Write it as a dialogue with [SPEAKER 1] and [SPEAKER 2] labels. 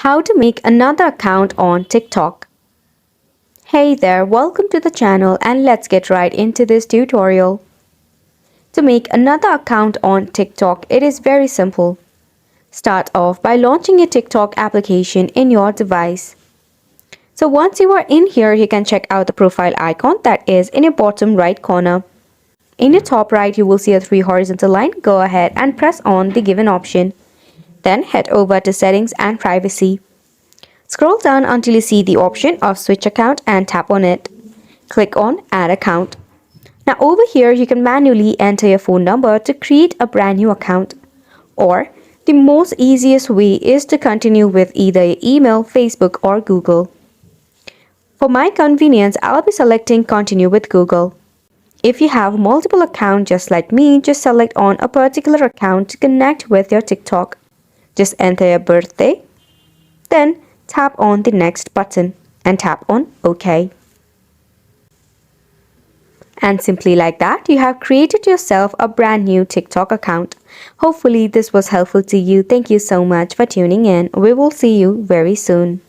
[SPEAKER 1] How to make another account on TikTok. Hey there, welcome to the channel and let's get right into this tutorial. To make another account on TikTok, it is very simple. Start off by launching a TikTok application in your device. So once you are in here, you can check out the profile icon that is in your bottom right corner. In your top right, you will see a 3 horizontal line. Go ahead and press on the given option. Then head over to Settings and Privacy. Scroll down until you see the option of Switch Account and tap on it. Click on Add Account. Now over here you can manually enter your phone number to create a brand new account. Or the most easiest way is to continue with either your email, Facebook or Google. For my convenience, I'll be selecting Continue with Google. If you have multiple accounts just like me, just select on a particular account to connect with your TikTok. Just enter your birthday. Then tap on the next button and tap on OK. And simply like that, you have created yourself a brand new TikTok account. Hopefully this was helpful to you. Thank you so much for tuning in. We will see you very soon.